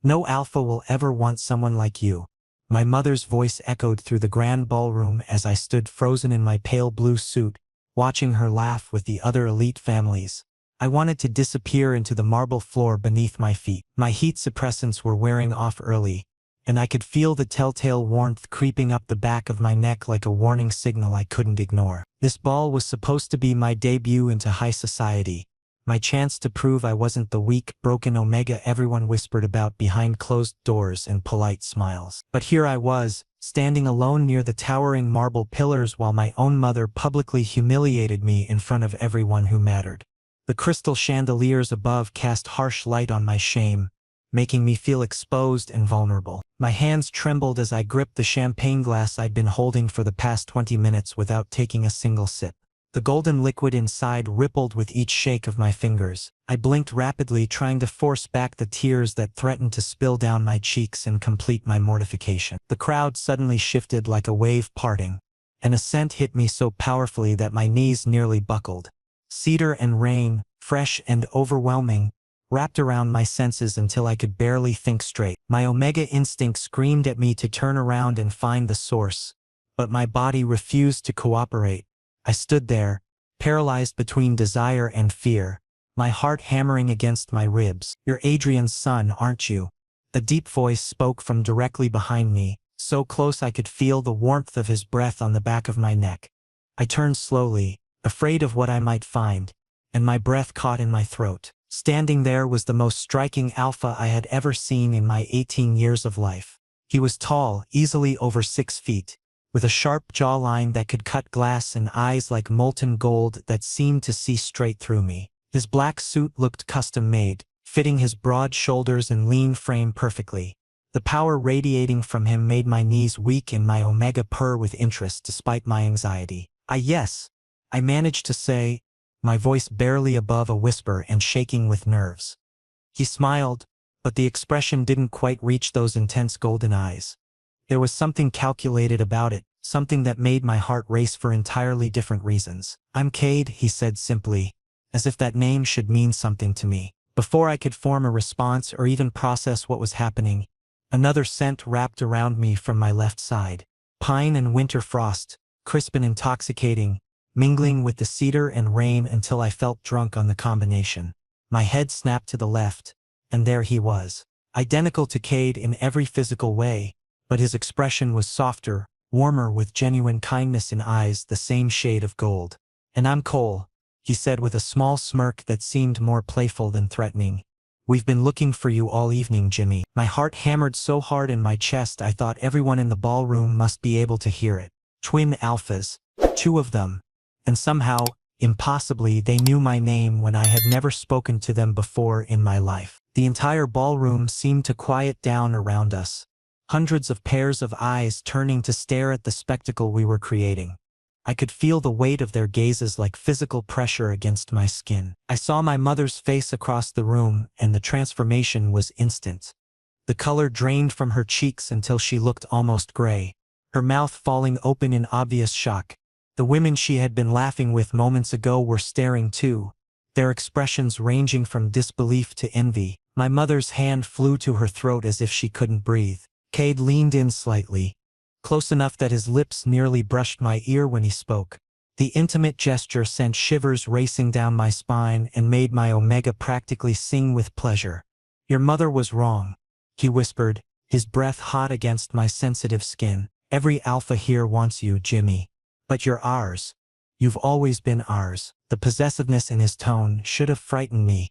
No alpha will ever want someone like you. My mother's voice echoed through the grand ballroom as I stood frozen in my pale blue suit, watching her laugh with the other elite families. I wanted to disappear into the marble floor beneath my feet. My heat suppressants were wearing off early, and I could feel the telltale warmth creeping up the back of my neck like a warning signal I couldn't ignore. This ball was supposed to be my debut into high society, my chance to prove I wasn't the weak, broken omega everyone whispered about behind closed doors and polite smiles. But here I was, standing alone near the towering marble pillars while my own mother publicly humiliated me in front of everyone who mattered. The crystal chandeliers above cast harsh light on my shame, making me feel exposed and vulnerable. My hands trembled as I gripped the champagne glass I'd been holding for the past 20 minutes without taking a single sip. The golden liquid inside rippled with each shake of my fingers. I blinked rapidly, trying to force back the tears that threatened to spill down my cheeks and complete my mortification. The crowd suddenly shifted like a wave parting, and a scent hit me so powerfully that my knees nearly buckled. Cedar and rain, fresh and overwhelming, wrapped around my senses until I could barely think straight. My omega instinct screamed at me to turn around and find the source, but my body refused to cooperate. I stood there, paralyzed between desire and fear, my heart hammering against my ribs. "You're Adrian's son, aren't you?" The deep voice spoke from directly behind me, so close I could feel the warmth of his breath on the back of my neck. I turned slowly, afraid of what I might find, and my breath caught in my throat. Standing there was the most striking alpha I had ever seen in my 18 years of life. He was tall, easily over 6 feet, with a sharp jawline that could cut glass and eyes like molten gold that seemed to see straight through me. His black suit looked custom-made, fitting his broad shoulders and lean frame perfectly. The power radiating from him made my knees weak and my omega purr with interest despite my anxiety. Yes, I managed to say, my voice barely above a whisper and shaking with nerves. He smiled, but the expression didn't quite reach those intense golden eyes. There was something calculated about it, something that made my heart race for entirely different reasons. "I'm Cade," he said simply, as if that name should mean something to me. Before I could form a response or even process what was happening, another scent wrapped around me from my left side. Pine and winter frost, crisp and intoxicating, mingling with the cedar and rain until I felt drunk on the combination. My head snapped to the left, and there he was. Identical to Cade in every physical way, but his expression was softer, warmer, with genuine kindness in eyes the same shade of gold. "And I'm Cole," he said with a small smirk that seemed more playful than threatening. "We've been looking for you all evening, Jimmy." My heart hammered so hard in my chest I thought everyone in the ballroom must be able to hear it. Twin alphas, 2 of them, and somehow, impossibly, they knew my name when I had never spoken to them before in my life. The entire ballroom seemed to quiet down around us, hundreds of pairs of eyes turning to stare at the spectacle we were creating. I could feel the weight of their gazes like physical pressure against my skin. I saw my mother's face across the room, and the transformation was instant. The color drained from her cheeks until she looked almost gray, her mouth falling open in obvious shock. The women she had been laughing with moments ago were staring too, their expressions ranging from disbelief to envy. My mother's hand flew to her throat as if she couldn't breathe. Cade leaned in slightly, close enough that his lips nearly brushed my ear when he spoke. The intimate gesture sent shivers racing down my spine and made my omega practically sing with pleasure. "Your mother was wrong," he whispered, his breath hot against my sensitive skin. "Every alpha here wants you, Jimmy. But you're ours. You've always been ours." The possessiveness in his tone should have frightened me.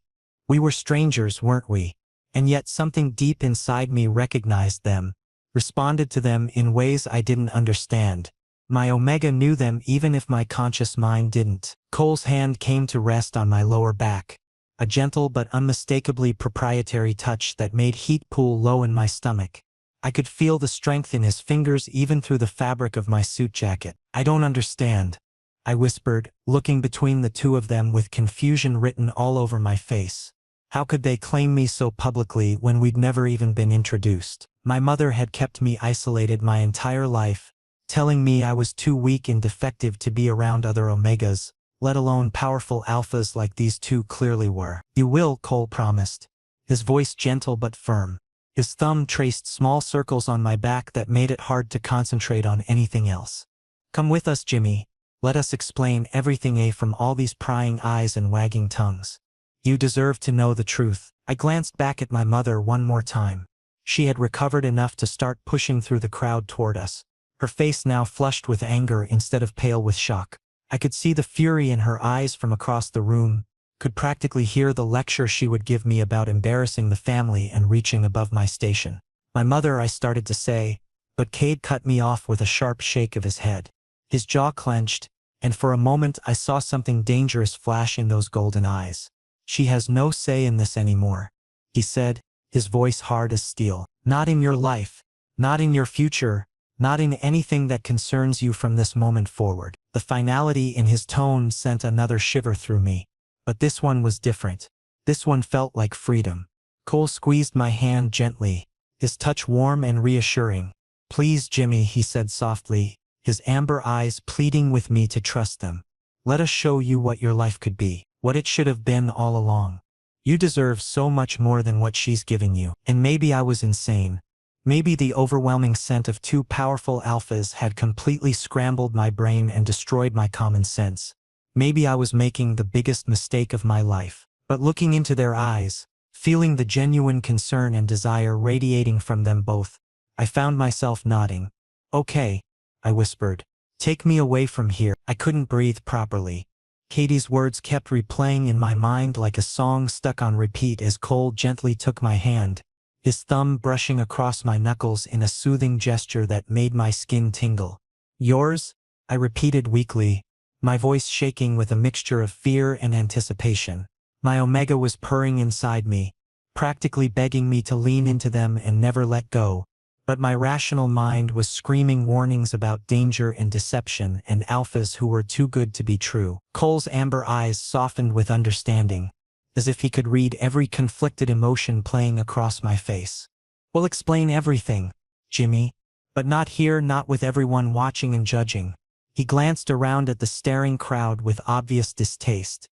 We were strangers, weren't we? And yet something deep inside me recognized them, responded to them in ways I didn't understand. My omega knew them even if my conscious mind didn't. Cole's hand came to rest on my lower back, a gentle but unmistakably proprietary touch that made heat pool low in my stomach. I could feel the strength in his fingers even through the fabric of my suit jacket. "I don't understand," I whispered, looking between the 2 of them with confusion written all over my face. How could they claim me so publicly when we'd never even been introduced? My mother had kept me isolated my entire life, telling me I was too weak and defective to be around other omegas, let alone powerful alphas like these 2 clearly were. "You will," Cole promised, his voice gentle but firm. His thumb traced small circles on my back that made it hard to concentrate on anything else. Come with us, Jimmy. Let us explain everything from all these prying eyes and wagging tongues. You deserve to know the truth. I glanced back at my mother one more time. She had recovered enough to start pushing through the crowd toward us, her face now flushed with anger instead of pale with shock. I could see the fury in her eyes from across the room, could practically hear the lecture she would give me about embarrassing the family and reaching above my station. My mother, I started to say, but Cade cut me off with a sharp shake of his head. His jaw clenched, and for a moment I saw something dangerous flash in those golden eyes. She has no say in this anymore, he said, his voice hard as steel. Not in your life, not in your future, not in anything that concerns you from this moment forward. The finality in his tone sent another shiver through me. But this one was different. This one felt like freedom. Cole squeezed my hand gently, his touch warm and reassuring. Please, Jimmy, he said softly, his amber eyes pleading with me to trust them. Let us show you what your life could be, what it should have been all along. You deserve so much more than what she's giving you. And maybe I was insane. Maybe the overwhelming scent of two powerful alphas had completely scrambled my brain and destroyed my common sense. Maybe I was making the biggest mistake of my life. But looking into their eyes, feeling the genuine concern and desire radiating from them both, I found myself nodding. Okay, I whispered. Take me away from here. I couldn't breathe properly. Katie's words kept replaying in my mind like a song stuck on repeat as Cole gently took my hand, his thumb brushing across my knuckles in a soothing gesture that made my skin tingle. Yours? I repeated weakly, my voice shaking with a mixture of fear and anticipation. My omega was purring inside me, practically begging me to lean into them and never let go. But my rational mind was screaming warnings about danger and deception and alphas who were too good to be true. Cole's amber eyes softened with understanding, as if he could read every conflicted emotion playing across my face. We'll explain everything, Jimmy. But not here, not with everyone watching and judging. He glanced around at the staring crowd with obvious distaste,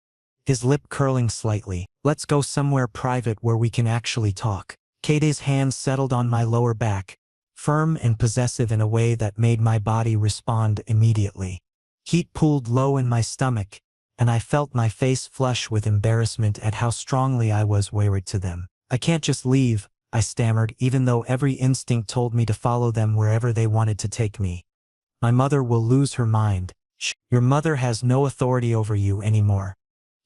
his lip curling slightly. Let's go somewhere private where we can actually talk. Katie's hands settled on my lower back, firm and possessive in a way that made my body respond immediately. Heat pooled low in my stomach, and I felt my face flush with embarrassment at how strongly I was wedded to them. I can't just leave, I stammered, even though every instinct told me to follow them wherever they wanted to take me. My mother will lose her mind. Shh, your mother has no authority over you anymore.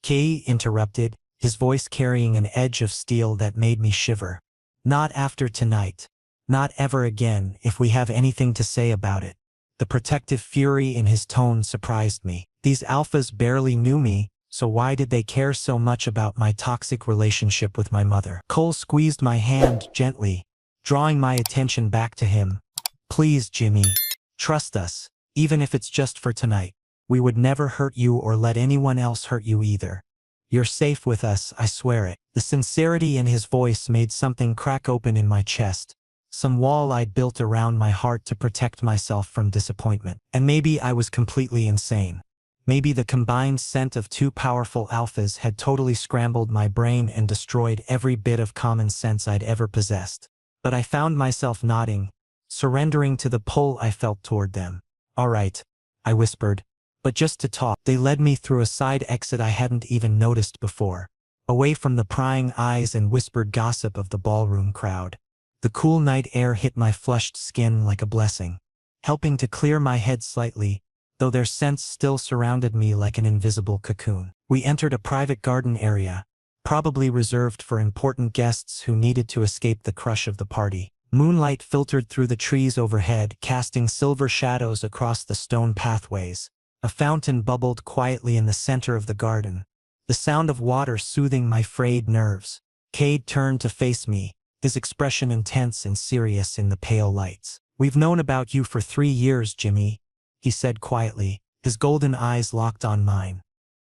Kay interrupted, his voice carrying an edge of steel that made me shiver. Not after tonight. Not ever again if we have anything to say about it. The protective fury in his tone surprised me. These alphas barely knew me, so why did they care so much about my toxic relationship with my mother? Cole squeezed my hand gently, drawing my attention back to him. Please, Jimmy. Trust us, even if it's just for tonight. We would never hurt you or let anyone else hurt you either. You're safe with us, I swear it. The sincerity in his voice made something crack open in my chest, some wall I'd built around my heart to protect myself from disappointment. And maybe I was completely insane. Maybe the combined scent of two powerful alphas had totally scrambled my brain and destroyed every bit of common sense I'd ever possessed. But I found myself nodding, surrendering to the pull I felt toward them. All right, I whispered. But just to talk. They led me through a side exit I hadn't even noticed before, away from the prying eyes and whispered gossip of the ballroom crowd. The cool night air hit my flushed skin like a blessing, helping to clear my head slightly, though their scents still surrounded me like an invisible cocoon. We entered a private garden area, probably reserved for important guests who needed to escape the crush of the party. Moonlight filtered through the trees overhead, casting silver shadows across the stone pathways. A fountain bubbled quietly in the center of the garden, the sound of water soothing my frayed nerves. Cade turned to face me, his expression intense and serious in the pale lights. We've known about you for 3 years, Jimmy, he said quietly, his golden eyes locked on mine.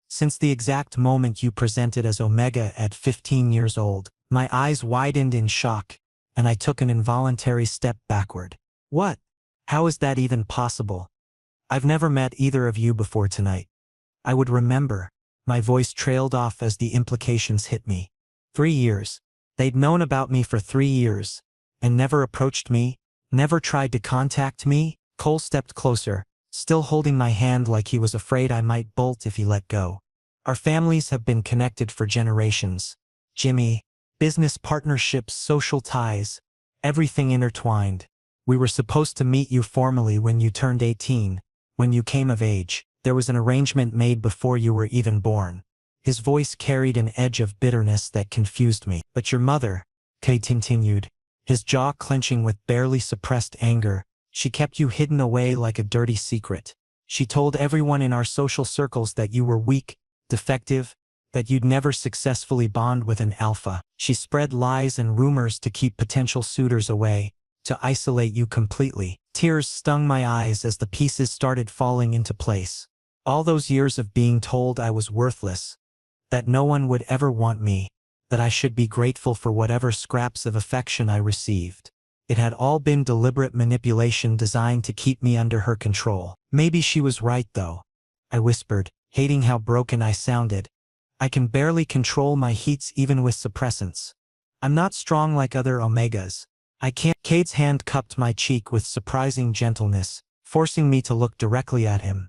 Since the exact moment you presented as Omega at 15 years old. My eyes widened in shock, and I took an involuntary step backward. What? How is that even possible? I've never met either of you before tonight. I would remember. My voice trailed off as the implications hit me. 3 years. They'd known about me for 3 years, And never approached me? Never tried to contact me? Cole stepped closer, still holding my hand like he was afraid I might bolt if he let go. Our families have been connected for generations. Jimmy, business partnerships, social ties, everything intertwined. We were supposed to meet you formally when you turned 18, when you came of age. There was an arrangement made before you were even born. His voice carried an edge of bitterness that confused me. But your mother, Kate continued, his jaw clenching with barely suppressed anger, she kept you hidden away like a dirty secret. She told everyone in our social circles that you were weak, defective, that you'd never successfully bond with an alpha. She spread lies and rumors to keep potential suitors away, to isolate you completely. Tears stung my eyes as the pieces started falling into place. All those years of being told I was worthless, that no one would ever want me, that I should be grateful for whatever scraps of affection I received. It had all been deliberate manipulation designed to keep me under her control. Maybe she was right though, I whispered, hating how broken I sounded. I can barely control my heats even with suppressants. I'm not strong like other omegas. I can't. Cade's hand cupped my cheek with surprising gentleness, forcing me to look directly at him.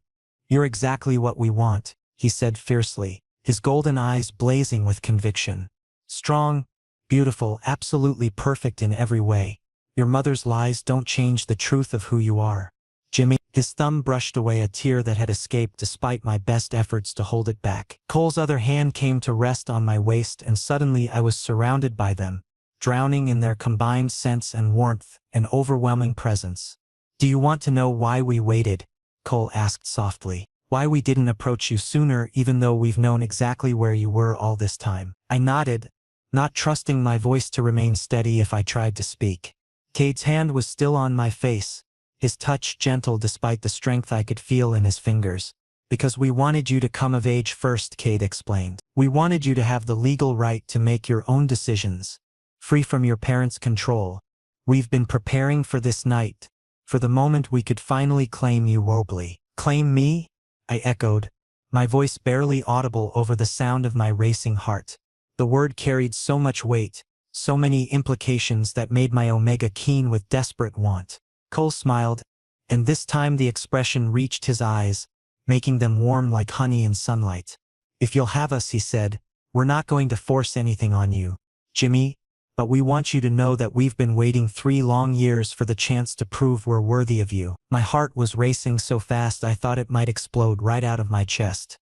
You're exactly what we want, he said fiercely, his golden eyes blazing with conviction. Strong, beautiful, absolutely perfect in every way. Your mother's lies don't change the truth of who you are. Jimmy, his thumb brushed away a tear that had escaped despite my best efforts to hold it back. Cole's other hand came to rest on my waist and suddenly I was surrounded by them, drowning in their combined sense and warmth, an overwhelming presence. Do you want to know why we waited? Cole asked softly. Why we didn't approach you sooner even though we've known exactly where you were all this time. I nodded, not trusting my voice to remain steady if I tried to speak. Cade's hand was still on my face, his touch gentle despite the strength I could feel in his fingers. Because we wanted you to come of age first, Cade explained. We wanted you to have the legal right to make your own decisions, free from your parents' control. We've been preparing for this night, for the moment we could finally claim you wobbly. Claim me? I echoed, my voice barely audible over the sound of my racing heart. The word carried so much weight, so many implications that made my omega keen with desperate want. Cole smiled, and this time the expression reached his eyes, making them warm like honey in sunlight. If you'll have us, he said, we're not going to force anything on you, Jimmy, but we want you to know that we've been waiting 3 long years for the chance to prove we're worthy of you. My heart was racing so fast I thought it might explode right out of my chest.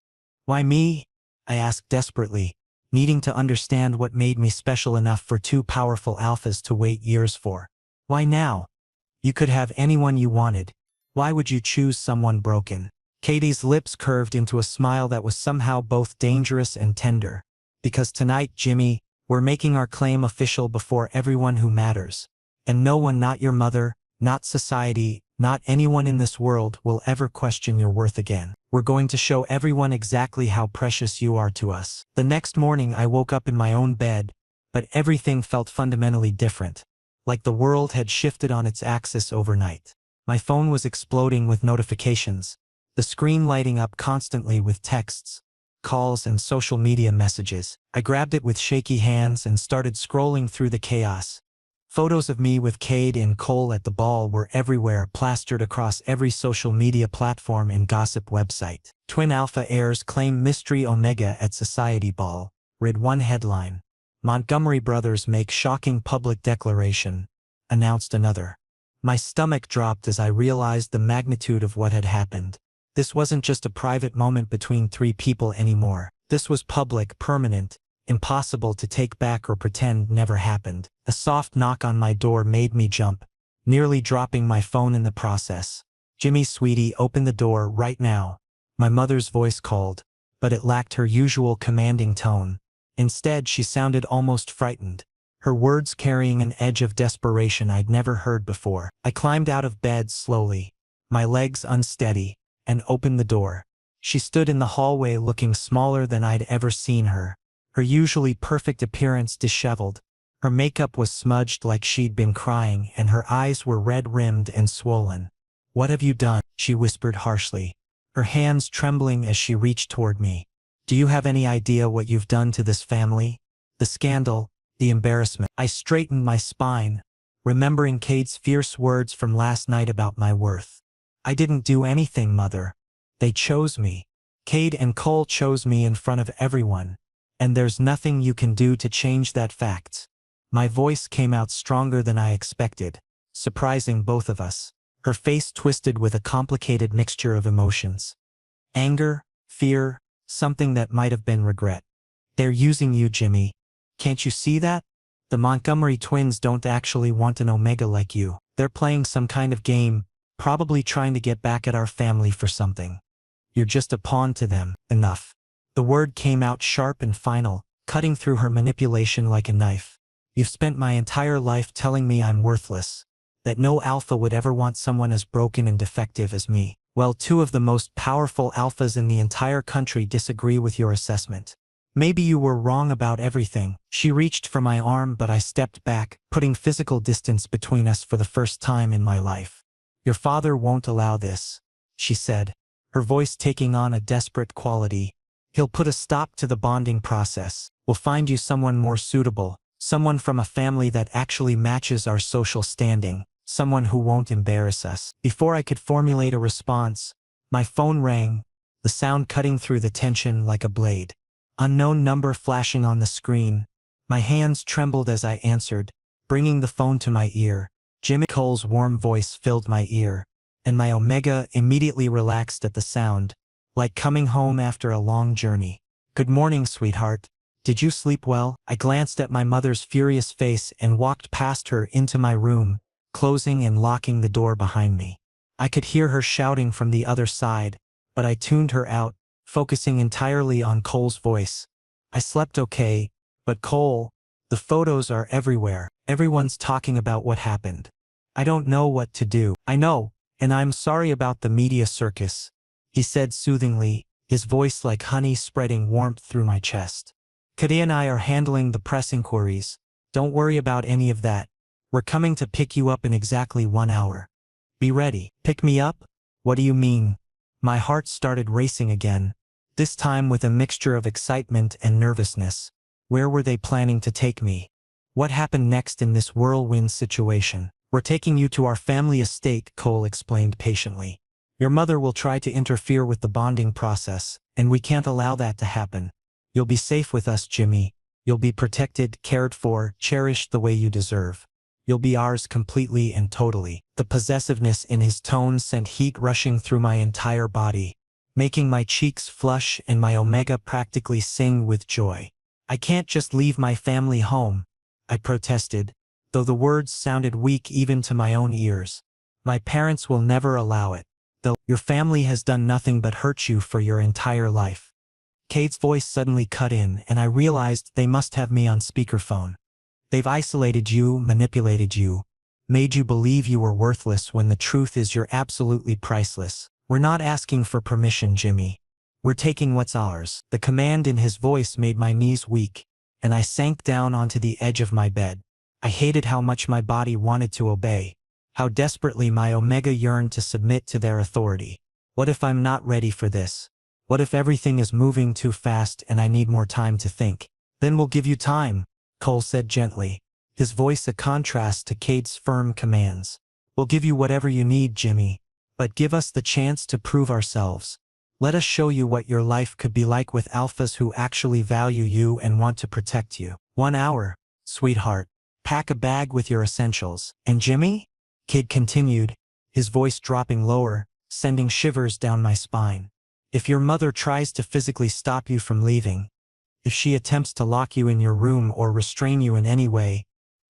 Why me? I asked desperately, needing to understand what made me special enough for 2 powerful alphas to wait years for. Why now? You could have anyone you wanted. Why would you choose someone broken? Katie's lips curved into a smile that was somehow both dangerous and tender. Because tonight, Jimmy, we're making our claim official before everyone who matters. And no one, not your mother, not society, not anyone in this world will ever question your worth again. We're going to show everyone exactly how precious you are to us. The next morning I woke up in my own bed, but everything felt fundamentally different. Like the world had shifted on its axis overnight. My phone was exploding with notifications, the screen lighting up constantly with texts, calls and social media messages. I grabbed it with shaky hands and started scrolling through the chaos. Photos of me with Cade and Cole at the ball were everywhere, plastered across every social media platform and gossip website. Twin Alpha heirs claim mystery Omega at Society Ball, read one headline. Montgomery brothers make shocking public declaration, announced another. My stomach dropped as I realized the magnitude of what had happened. This wasn't just a private moment between 3 people anymore. This was public, permanent, impossible to take back or pretend never happened. A soft knock on my door made me jump, nearly dropping my phone in the process. Jimmy, sweetie, open the door right now. My mother's voice called, but it lacked her usual commanding tone. Instead, she sounded almost frightened, her words carrying an edge of desperation I'd never heard before. I climbed out of bed slowly, my legs unsteady, and opened the door. She stood in the hallway looking smaller than I'd ever seen her, her usually perfect appearance disheveled. Her makeup was smudged like she'd been crying and her eyes were red-rimmed and swollen. What have you done? She whispered harshly, her hands trembling as she reached toward me. Do you have any idea what you've done to this family? The scandal, the embarrassment. I straightened my spine, remembering Cade's fierce words from last night about my worth. I didn't do anything, Mother. They chose me. Cade and Cole chose me in front of everyone, and there's nothing you can do to change that fact. My voice came out stronger than I expected, surprising both of us. Her face twisted with a complicated mixture of emotions. Anger, fear, something that might have been regret. They're using you, Jimmy. Can't you see that? The Montgomery twins don't actually want an Omega like you. They're playing some kind of game, probably trying to get back at our family for something. You're just a pawn to them. Enough. The word came out sharp and final, cutting through her manipulation like a knife. You've spent my entire life telling me I'm worthless, that no alpha would ever want someone as broken and defective as me. Well, two of the most powerful alphas in the entire country disagree with your assessment. Maybe you were wrong about everything. She reached for my arm, but I stepped back, putting physical distance between us for the first time in my life. Your father won't allow this, she said, her voice taking on a desperate quality. He'll put a stop to the bonding process. We'll find you someone more suitable, someone from a family that actually matches our social standing, someone who won't embarrass us. Before I could formulate a response, my phone rang, the sound cutting through the tension like a blade. Unknown number flashing on the screen. My hands trembled as I answered, bringing the phone to my ear. Jimmy Cole's warm voice filled my ear, and my Omega immediately relaxed at the sound, like coming home after a long journey. Good morning, sweetheart. Did you sleep well? I glanced at my mother's furious face and walked past her into my room, closing and locking the door behind me. I could hear her shouting from the other side, but I tuned her out, focusing entirely on Cole's voice. I slept okay, but Cole, the photos are everywhere. Everyone's talking about what happened. I don't know what to do. I know, and I'm sorry about the media circus, he said soothingly, his voice like honey spreading warmth through my chest. Cade and I are handling the press inquiries. Don't worry about any of that. We're coming to pick you up in exactly 1 hour. Be ready. Pick me up? What do you mean? My heart started racing again, this time with a mixture of excitement and nervousness. Where were they planning to take me? What happened next in this whirlwind situation? We're taking you to our family estate, Cole explained patiently. Your mother will try to interfere with the bonding process, and we can't allow that to happen. You'll be safe with us, Jimmy. You'll be protected, cared for, cherished the way you deserve. You'll be ours completely and totally. The possessiveness in his tone sent heat rushing through my entire body, making my cheeks flush and my Omega practically sing with joy. I can't just leave my family home, I protested, though the words sounded weak even to my own ears. My parents will never allow it. Though your family has done nothing but hurt you for your entire life. Cade's voice suddenly cut in, and I realized they must have me on speakerphone. They've isolated you, manipulated you, made you believe you were worthless when the truth is you're absolutely priceless. We're not asking for permission, Jimmy. We're taking what's ours. The command in his voice made my knees weak, and I sank down onto the edge of my bed. I hated how much my body wanted to obey, how desperately my Omega yearned to submit to their authority. What if I'm not ready for this? What if everything is moving too fast and I need more time to think? Then we'll give you time, Cole said gently, his voice a contrast to Cade's firm commands. We'll give you whatever you need, Jimmy, but give us the chance to prove ourselves. Let us show you what your life could be like with alphas who actually value you and want to protect you. 1 hour, sweetheart. Pack a bag with your essentials. And Jimmy? Cade continued, his voice dropping lower, sending shivers down my spine. If your mother tries to physically stop you from leaving, if she attempts to lock you in your room or restrain you in any way,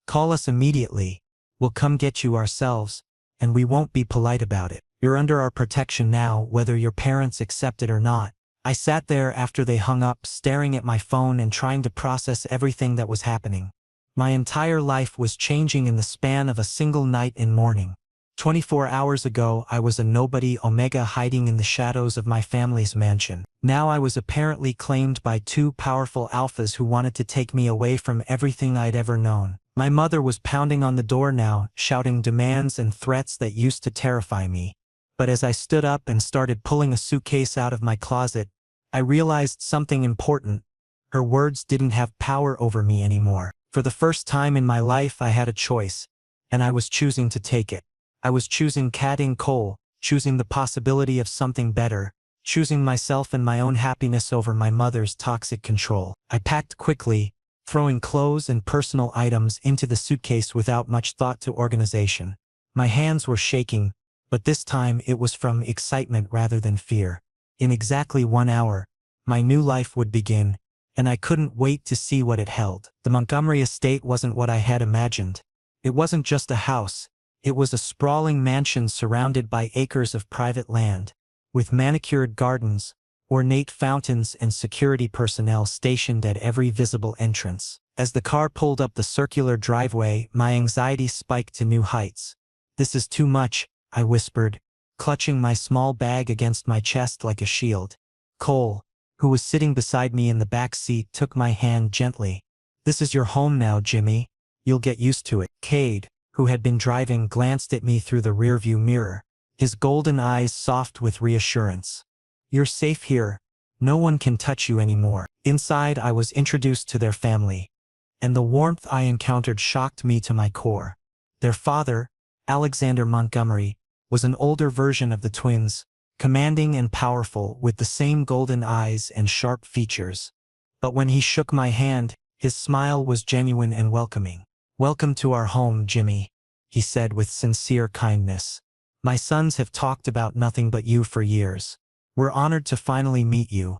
call us immediately. We'll come get you ourselves, and we won't be polite about it. You're under our protection now, whether your parents accept it or not. I sat there after they hung up, staring at my phone and trying to process everything that was happening. My entire life was changing in the span of a single night and morning. 24 hours ago, I was a nobody Omega hiding in the shadows of my family's mansion. Now I was apparently claimed by two powerful alphas who wanted to take me away from everything I'd ever known. My mother was pounding on the door now, shouting demands and threats that used to terrify me. But as I stood up and started pulling a suitcase out of my closet, I realized something important. Her words didn't have power over me anymore. For the first time in my life, I had a choice, and I was choosing to take it. I was choosing Kat Cole, choosing the possibility of something better, choosing myself and my own happiness over my mother's toxic control. I packed quickly, throwing clothes and personal items into the suitcase without much thought to organization. My hands were shaking, but this time it was from excitement rather than fear. In exactly 1 hour, my new life would begin, and I couldn't wait to see what it held. The Montgomery estate wasn't what I had imagined. It wasn't just a house. It was a sprawling mansion surrounded by acres of private land, with manicured gardens, ornate fountains and security personnel stationed at every visible entrance. As the car pulled up the circular driveway, my anxiety spiked to new heights. "This is too much," I whispered, clutching my small bag against my chest like a shield. Cole, who was sitting beside me in the back seat, took my hand gently. "This is your home now, Jimmy. You'll get used to it." Cade, who had been driving, glanced at me through the rearview mirror, his golden eyes soft with reassurance. "You're safe here. No one can touch you anymore." Inside, I was introduced to their family, and the warmth I encountered shocked me to my core. Their father, Alexander Montgomery, was an older version of the twins, commanding and powerful with the same golden eyes and sharp features. But when he shook my hand, his smile was genuine and welcoming. "Welcome to our home, Jimmy," he said with sincere kindness. "My sons have talked about nothing but you for years. We're honored to finally meet you."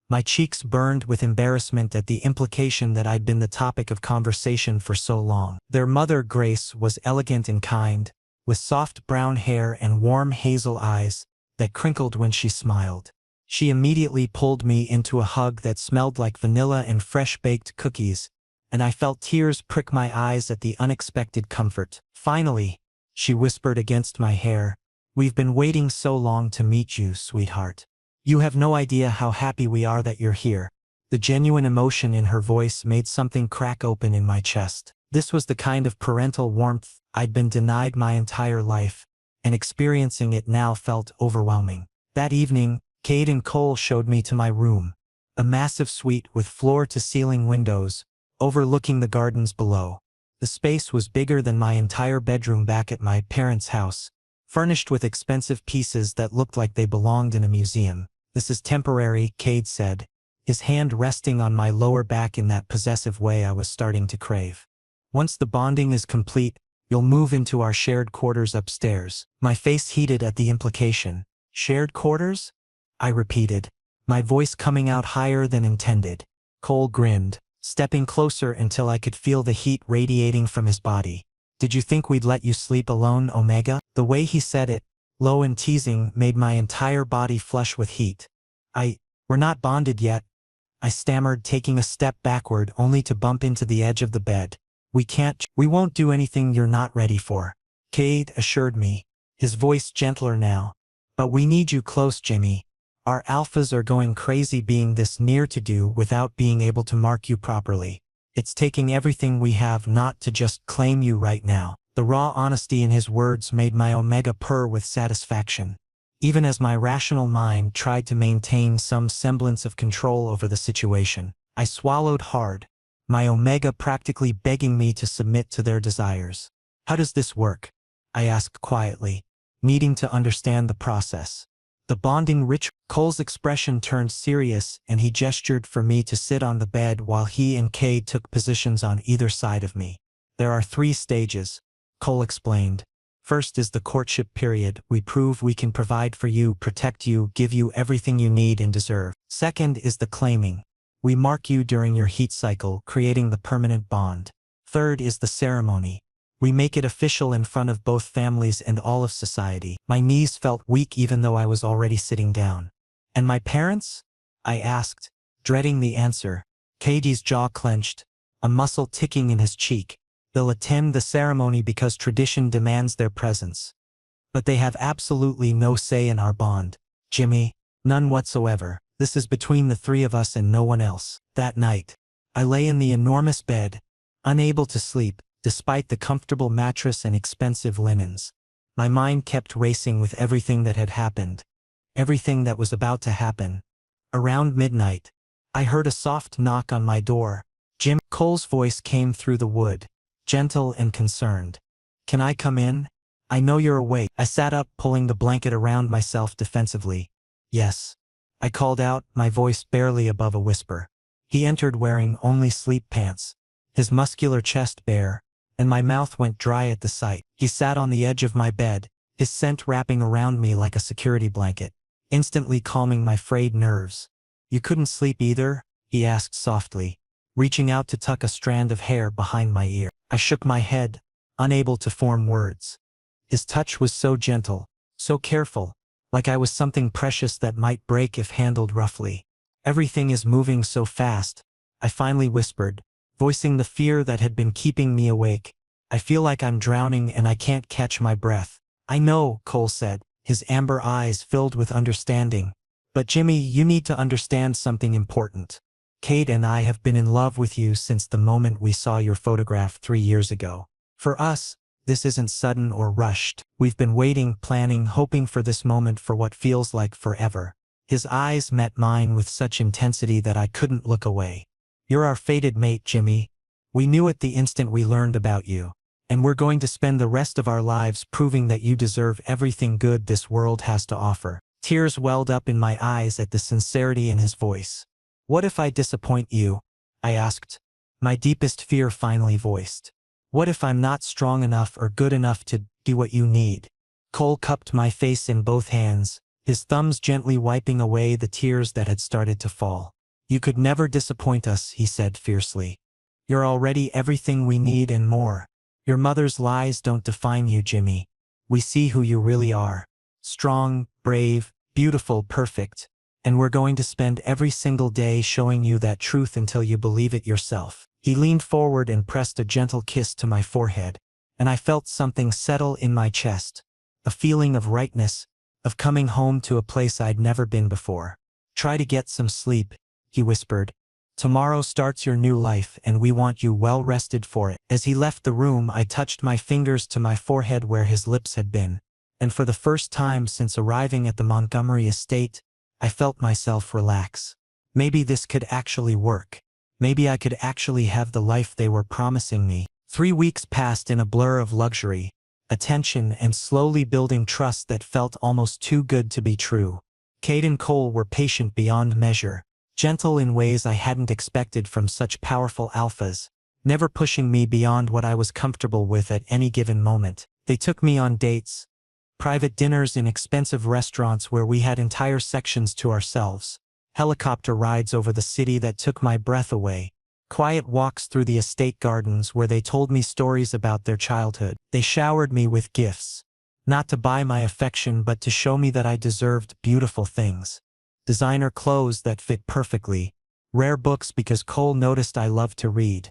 My cheeks burned with embarrassment at the implication that I'd been the topic of conversation for so long. Their mother, Grace, was elegant and kind, with soft brown hair and warm hazel eyes that crinkled when she smiled. She immediately pulled me into a hug that smelled like vanilla and fresh-baked cookies, and I felt tears prick my eyes at the unexpected comfort. "Finally," she whispered against my hair, "we've been waiting so long to meet you, sweetheart. You have no idea how happy we are that you're here." The genuine emotion in her voice made something crack open in my chest. This was the kind of parental warmth I'd been denied my entire life, and experiencing it now felt overwhelming. That evening, Cade Cole showed me to my room, a massive suite with floor-to-ceiling windows, overlooking the gardens below. The space was bigger than my entire bedroom back at my parents' house, furnished with expensive pieces that looked like they belonged in a museum. "This is temporary," Cade said, his hand resting on my lower back in that possessive way I was starting to crave. "Once the bonding is complete, you'll move into our shared quarters upstairs." My face heated at the implication. "Shared quarters?" I repeated, my voice coming out higher than intended. Cole grinned, stepping closer until I could feel the heat radiating from his body. "Did you think we'd let you sleep alone, Omega?" The way he said it, low and teasing, made my entire body flush with heat. We're not bonded yet," I stammered, taking a step backward only to bump into the edge of the bed. We won't do anything you're not ready for," Cade assured me, his voice gentler now. "But we need you close, Jimmy. Our alphas are going crazy being this near to you without being able to mark you properly. It's taking everything we have not to just claim you right now." The raw honesty in his words made my Omega purr with satisfaction. Even as my rational mind tried to maintain some semblance of control over the situation, I swallowed hard, my Omega practically begging me to submit to their desires. "How does this work?" I asked quietly, needing to understand the process. "The bonding ritual." Cole's expression turned serious, and he gestured for me to sit on the bed while he and Cade took positions on either side of me. "There are 3 stages," Cole explained. "First is the courtship period. We prove we can provide for you, protect you, give you everything you need and deserve. Second is the claiming. We mark you during your heat cycle, creating the permanent bond. Third is the ceremony. We make it official in front of both families and all of society." My knees felt weak even though I was already sitting down. "And my parents?" I asked, dreading the answer. Cade's jaw clenched, a muscle ticking in his cheek. "They'll attend the ceremony because tradition demands their presence. But they have absolutely no say in our bond, Jimmy. None whatsoever. This is between the 3 of us and no one else." That night, I lay in the enormous bed, unable to sleep, despite the comfortable mattress and expensive linens. My mind kept racing with everything that had happened, everything that was about to happen. Around midnight, I heard a soft knock on my door. Jim. Cole's voice came through the wood, gentle and concerned. Can I come in? I know you're awake. I sat up, pulling the blanket around myself defensively. Yes. I called out, my voice barely above a whisper. He entered wearing only sleep pants, his muscular chest bare, and my mouth went dry at the sight. He sat on the edge of my bed, his scent wrapping around me like a security blanket, instantly calming my frayed nerves. You couldn't sleep either? He asked softly, reaching out to tuck a strand of hair behind my ear. I shook my head, unable to form words. His touch was so gentle, so careful, like I was something precious that might break if handled roughly. Everything is moving so fast, I finally whispered, voicing the fear that had been keeping me awake. I feel like I'm drowning and I can't catch my breath. I know, Cole said, his amber eyes filled with understanding. But Jimmy, you need to understand something important. Kate and I have been in love with you since the moment we saw your photograph 3 years ago. For us, this isn't sudden or rushed. We've been waiting, planning, hoping for this moment for what feels like forever. His eyes met mine with such intensity that I couldn't look away. You're our fated mate, Jimmy. We knew it the instant we learned about you. And we're going to spend the rest of our lives proving that you deserve everything good this world has to offer. Tears welled up in my eyes at the sincerity in his voice. What if I disappoint you? I asked, my deepest fear finally voiced. What if I'm not strong enough or good enough to do what you need? Cole cupped my face in both hands, his thumbs gently wiping away the tears that had started to fall. You could never disappoint us, he said fiercely. You're already everything we need and more. Your mother's lies don't define you, Jimmy. We see who you really are. Strong, brave, beautiful, perfect. And we're going to spend every single day showing you that truth until you believe it yourself. He leaned forward and pressed a gentle kiss to my forehead, and I felt something settle in my chest. A feeling of rightness, of coming home to a place I'd never been before. Try to get some sleep, he whispered. Tomorrow starts your new life and we want you well rested for it. As he left the room, I touched my fingers to my forehead where his lips had been, and for the first time since arriving at the Montgomery estate, I felt myself relax. Maybe this could actually work. Maybe I could actually have the life they were promising me. 3 weeks passed in a blur of luxury, attention, and slowly building trust that felt almost too good to be true. Kate and Cole were patient beyond measure, gentle in ways I hadn't expected from such powerful alphas, never pushing me beyond what I was comfortable with at any given moment. They took me on dates, private dinners in expensive restaurants where we had entire sections to ourselves, helicopter rides over the city that took my breath away, quiet walks through the estate gardens where they told me stories about their childhood. They showered me with gifts, not to buy my affection but to show me that I deserved beautiful things. Designer clothes that fit perfectly, rare books because Cole noticed I loved to read,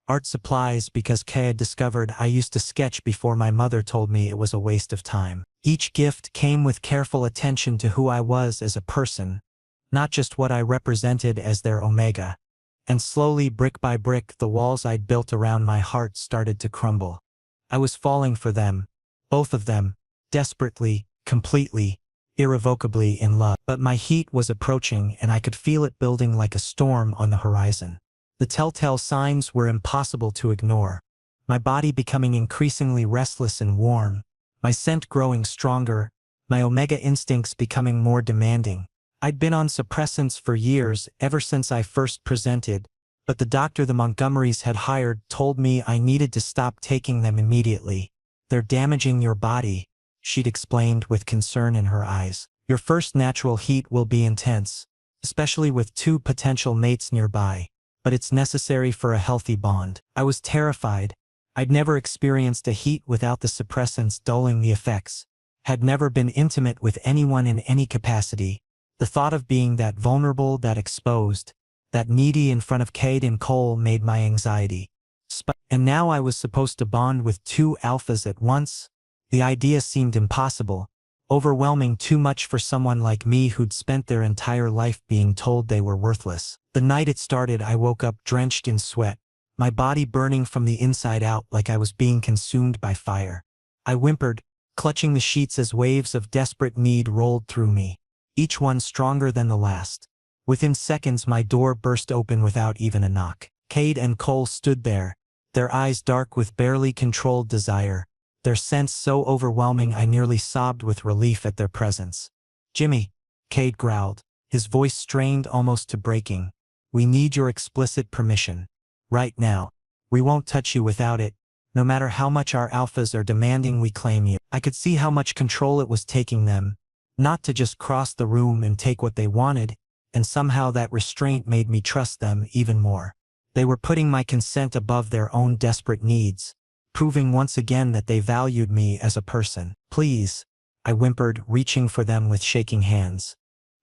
art supplies because Kay had discovered I used to sketch before my mother told me it was a waste of time. Each gift came with careful attention to who I was as a person, not just what I represented as their omega. And slowly, brick by brick, the walls I'd built around my heart started to crumble. I was falling for them, both of them, desperately, completely, irrevocably in love. But my heat was approaching and I could feel it building like a storm on the horizon. The telltale signs were impossible to ignore. My body becoming increasingly restless and warm, my scent growing stronger, my omega instincts becoming more demanding. I'd been on suppressants for years, ever since I first presented, but the doctor the Montgomerys had hired told me I needed to stop taking them immediately. They're damaging your body, she'd explained with concern in her eyes. Your first natural heat will be intense, especially with 2 potential mates nearby, but it's necessary for a healthy bond. I was terrified. I'd never experienced a heat without the suppressants dulling the effects, had never been intimate with anyone in any capacity. The thought of being that vulnerable, that exposed, that needy in front of Kate and Cole made my anxiety. And now I was supposed to bond with 2 alphas at once? The idea seemed impossible, overwhelming, too much for someone like me who'd spent their entire life being told they were worthless. The night it started, I woke up drenched in sweat, my body burning from the inside out like I was being consumed by fire. I whimpered, clutching the sheets as waves of desperate need rolled through me, each one stronger than the last. Within seconds my door burst open without even a knock. Kate and Cole stood there, their eyes dark with barely controlled desire, their sense so overwhelming I nearly sobbed with relief at their presence. "Jimmy," Cade growled, his voice strained almost to breaking. "We need your explicit permission. Right now. We won't touch you without it. No matter how much our alphas are demanding we claim you." I could see how much control it was taking them, not to just cross the room and take what they wanted, and somehow that restraint made me trust them even more. They were putting my consent above their own desperate needs, proving once again that they valued me as a person. "Please," I whimpered, reaching for them with shaking hands.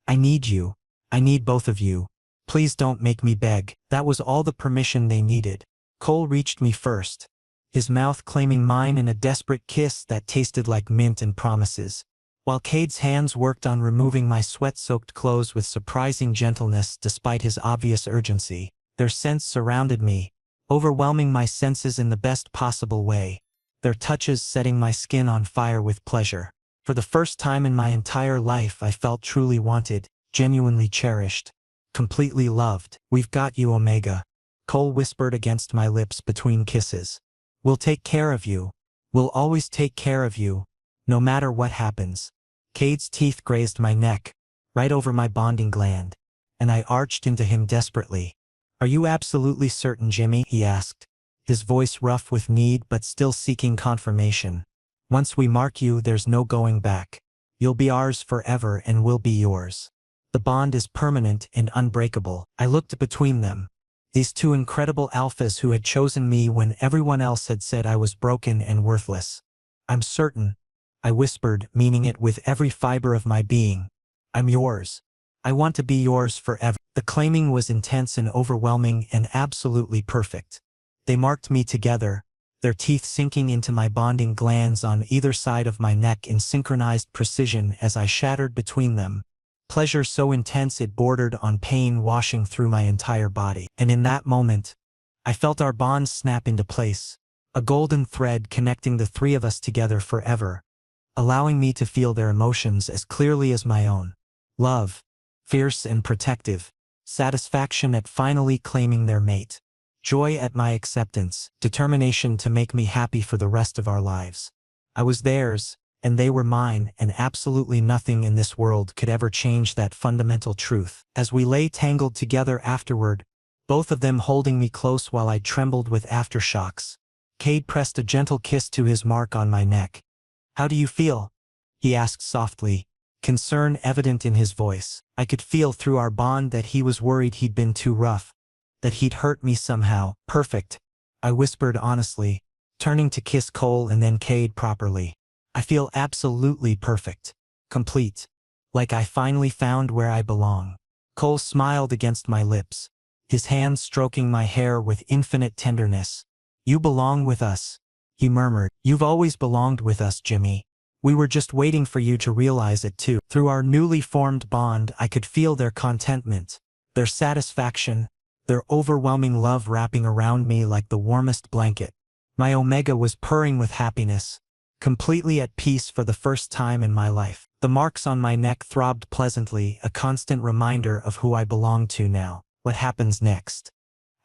"I need you. I need both of you. Please don't make me beg." That was all the permission they needed. Cole reached me first, his mouth claiming mine in a desperate kiss that tasted like mint and promises, while Cade's hands worked on removing my sweat-soaked clothes with surprising gentleness despite his obvious urgency. Their scents surrounded me, overwhelming my senses in the best possible way, their touches setting my skin on fire with pleasure. For the first time in my entire life I felt truly wanted, genuinely cherished, completely loved. "We've got you, Omega," Cole whispered against my lips between kisses. "We'll take care of you. We'll always take care of you, no matter what happens." Cade's teeth grazed my neck, right over my bonding gland, and I arched into him desperately. "Are you absolutely certain, Jimmy?" he asked, his voice rough with need but still seeking confirmation. "Once we mark you, there's no going back. You'll be ours forever and we'll be yours. The bond is permanent and unbreakable." I looked between them, these two incredible alphas who had chosen me when everyone else had said I was broken and worthless. "I'm certain," I whispered, meaning it with every fiber of my being. "I'm yours. I want to be yours forever." The claiming was intense and overwhelming and absolutely perfect. They marked me together, their teeth sinking into my bonding glands on either side of my neck in synchronized precision as I shattered between them, pleasure so intense it bordered on pain washing through my entire body. And in that moment, I felt our bond snap into place, a golden thread connecting the three of us together forever, allowing me to feel their emotions as clearly as my own. Love, fierce and protective, satisfaction at finally claiming their mate, joy at my acceptance, determination to make me happy for the rest of our lives. I was theirs, and they were mine, and absolutely nothing in this world could ever change that fundamental truth. As we lay tangled together afterward, both of them holding me close while I trembled with aftershocks, Cade pressed a gentle kiss to his mark on my neck. "How do you feel?" he asked softly, concern evident in his voice. I could feel through our bond that he was worried he'd been too rough, that he'd hurt me somehow. "Perfect," I whispered honestly, turning to kiss Cole and then Cade properly. "I feel absolutely perfect. Complete. Like I finally found where I belong." Cole smiled against my lips, his hands stroking my hair with infinite tenderness. "You belong with us," he murmured. "You've always belonged with us, Jimmy. We were just waiting for you to realize it too." Through our newly formed bond I could feel their contentment, their satisfaction, their overwhelming love wrapping around me like the warmest blanket. My Omega was purring with happiness, completely at peace for the first time in my life. The marks on my neck throbbed pleasantly, a constant reminder of who I belong to now. "What happens next?"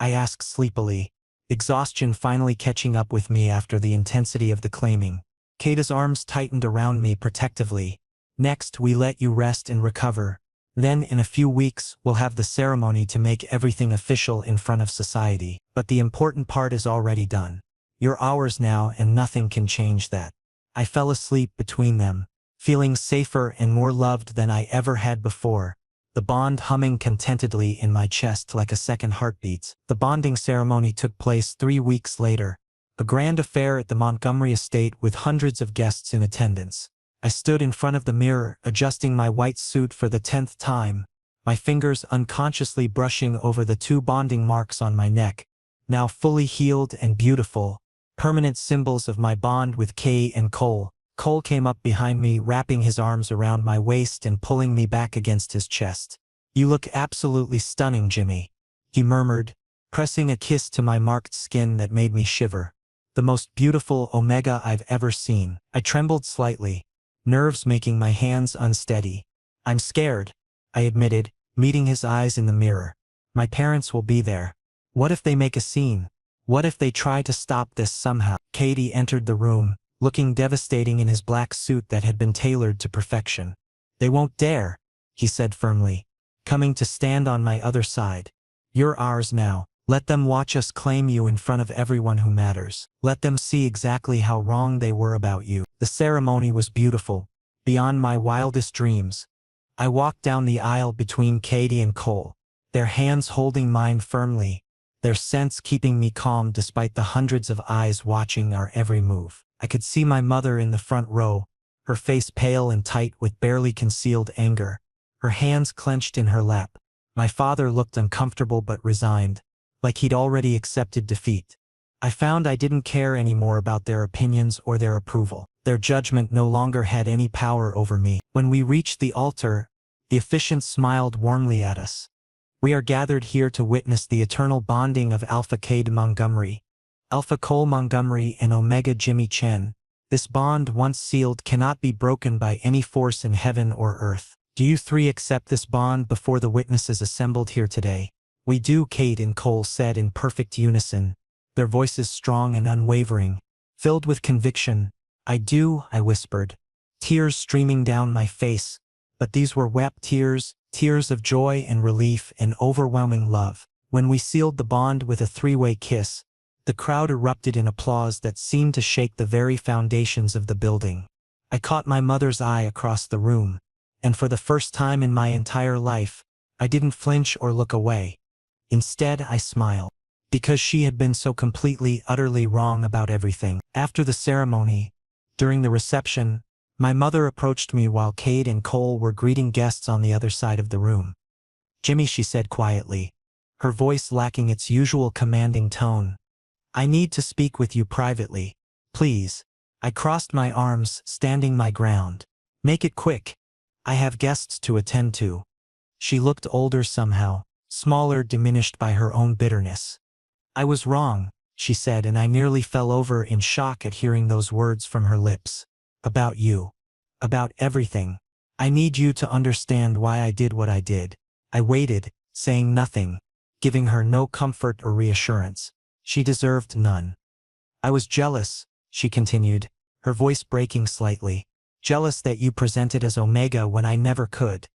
I asked sleepily, exhaustion finally catching up with me after the intensity of the claiming. Cade's arms tightened around me protectively. "Next, we let you rest and recover. Then, in a few weeks, we'll have the ceremony to make everything official in front of society. But the important part is already done. You're ours now and nothing can change that." I fell asleep between them, feeling safer and more loved than I ever had before, the bond humming contentedly in my chest like a second heartbeat. The bonding ceremony took place 3 weeks later, a grand affair at the Montgomery estate with hundreds of guests in attendance. I stood in front of the mirror, adjusting my white suit for the 10th time, my fingers unconsciously brushing over the 2 bonding marks on my neck, now fully healed and beautiful, permanent symbols of my bond with Kay and Cole. Cole came up behind me, wrapping his arms around my waist and pulling me back against his chest. "You look absolutely stunning, Jimmy," he murmured, pressing a kiss to my marked skin that made me shiver. "The most beautiful Omega I've ever seen." I trembled slightly, nerves making my hands unsteady. "I'm scared," I admitted, meeting his eyes in the mirror. "My parents will be there. What if they make a scene? What if they try to stop this somehow?" Katie entered the room, looking devastating in his black suit that had been tailored to perfection. "They won't dare," he said firmly, coming to stand on my other side. "You're ours now. Let them watch us claim you in front of everyone who matters. Let them see exactly how wrong they were about you." The ceremony was beautiful, beyond my wildest dreams. I walked down the aisle between Katie and Cole, their hands holding mine firmly, their scents keeping me calm despite the hundreds of eyes watching our every move. I could see my mother in the front row, her face pale and tight with barely concealed anger, her hands clenched in her lap. My father looked uncomfortable but resigned, like he'd already accepted defeat. I found I didn't care anymore about their opinions or their approval. Their judgment no longer had any power over me. When we reached the altar, the officiant smiled warmly at us. "We are gathered here to witness the eternal bonding of Alpha Cade Montgomery, Alpha Cole Montgomery and Omega Jimmy Chen. This bond, once sealed, cannot be broken by any force in heaven or earth. Do you three accept this bond before the witnesses assembled here today?" "We do," Kate and Cole said in perfect unison, their voices strong and unwavering, filled with conviction. "I do," I whispered, tears streaming down my face, but these were wept tears, tears of joy and relief and overwhelming love. When we sealed the bond with a three-way kiss, the crowd erupted in applause that seemed to shake the very foundations of the building. I caught my mother's eye across the room, and for the first time in my entire life, I didn't flinch or look away. Instead, I smiled, because she had been so completely, utterly wrong about everything. After the ceremony, during the reception, my mother approached me while Cade and Cole were greeting guests on the other side of the room. "Jimmy," she said quietly, her voice lacking its usual commanding tone, "I need to speak with you privately. Please." I crossed my arms, standing my ground. "Make it quick. I have guests to attend to." She looked older somehow, smaller, diminished by her own bitterness. "I was wrong," she said, and I nearly fell over in shock at hearing those words from her lips. "About you. About everything. I need you to understand why I did what I did." I waited, saying nothing, giving her no comfort or reassurance. She deserved none. "I was jealous," she continued, her voice breaking slightly. "Jealous that you presented as Omega when I never could.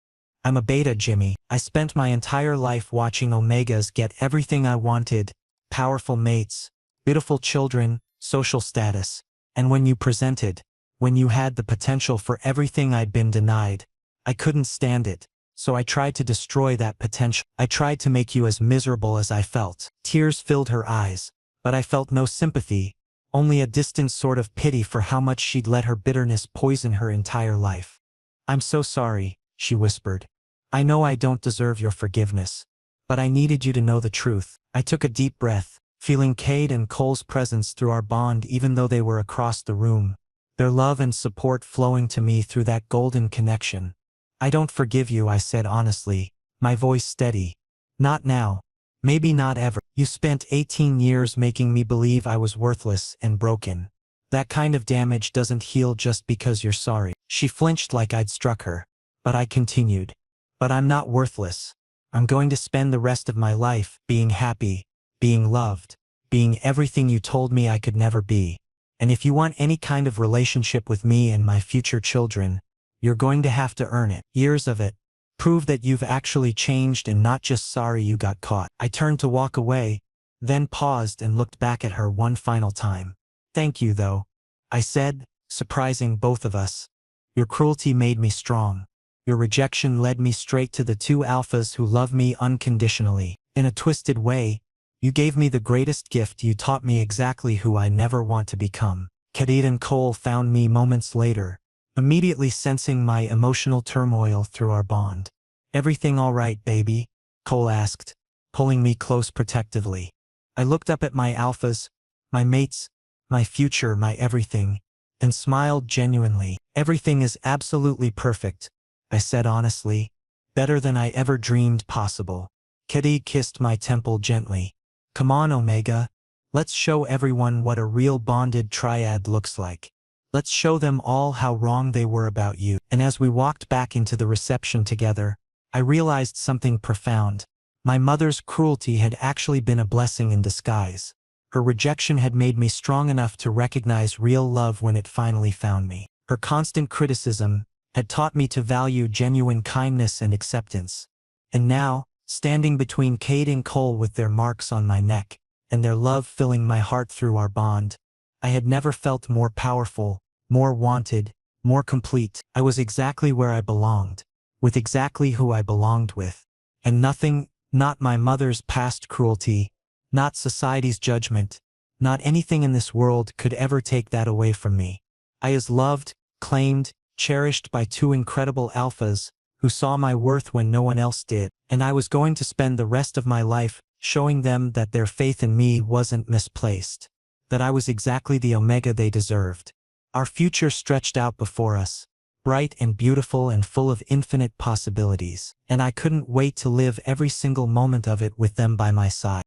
I'm a beta, Jimmy. I spent my entire life watching Omegas get everything I wanted: powerful mates, beautiful children, social status. And when you presented, when you had the potential for everything I'd been denied, I couldn't stand it. So I tried to destroy that potential. I tried to make you as miserable as I felt." Tears filled her eyes, but I felt no sympathy, only a distant sort of pity for how much she'd let her bitterness poison her entire life. "I'm so sorry," she whispered. "I know I don't deserve your forgiveness, but I needed you to know the truth." I took a deep breath, feeling Cade and Cole's presence through our bond even though they were across the room, their love and support flowing to me through that golden connection. "I don't forgive you," I said honestly, my voice steady. "Not now. Maybe not ever. You spent 18 years making me believe I was worthless and broken. That kind of damage doesn't heal just because you're sorry." She flinched like I'd struck her, but I continued. "But I'm not worthless. I'm going to spend the rest of my life being happy, being loved, being everything you told me I could never be. And if you want any kind of relationship with me and my future children, you're going to have to earn it. Years of it. Prove that you've actually changed and not just sorry you got caught." I turned to walk away, then paused and looked back at her one final time. "Thank you, though," I said, surprising both of us. "Your cruelty made me strong. Your rejection led me straight to the two alphas who love me unconditionally. In a twisted way, you gave me the greatest gift. You taught me exactly who I never want to become." Khalid and Cole found me moments later, immediately sensing my emotional turmoil through our bond. "Everything all right, baby?" Cole asked, pulling me close protectively. I looked up at my alphas, my mates, my future, my everything, and smiled genuinely. "Everything is absolutely perfect," I said honestly. "Better than I ever dreamed possible." Khalid kissed my temple gently. "Come on, Omega. Let's show everyone what a real bonded triad looks like. Let's show them all how wrong they were about you." And as we walked back into the reception together, I realized something profound. My mother's cruelty had actually been a blessing in disguise. Her rejection had made me strong enough to recognize real love when it finally found me. Her constant criticism had taught me to value genuine kindness and acceptance. And now, standing between Kate and Cole with their marks on my neck, and their love filling my heart through our bond, I had never felt more powerful, more wanted, more complete. I was exactly where I belonged, with exactly who I belonged with. And nothing, not my mother's past cruelty, not society's judgment, not anything in this world could ever take that away from me. I was loved, claimed, cherished by two incredible alphas who saw my worth when no one else did, and I was going to spend the rest of my life showing them that their faith in me wasn't misplaced, that I was exactly the omega they deserved. Our future stretched out before us, bright and beautiful and full of infinite possibilities, and I couldn't wait to live every single moment of it with them by my side.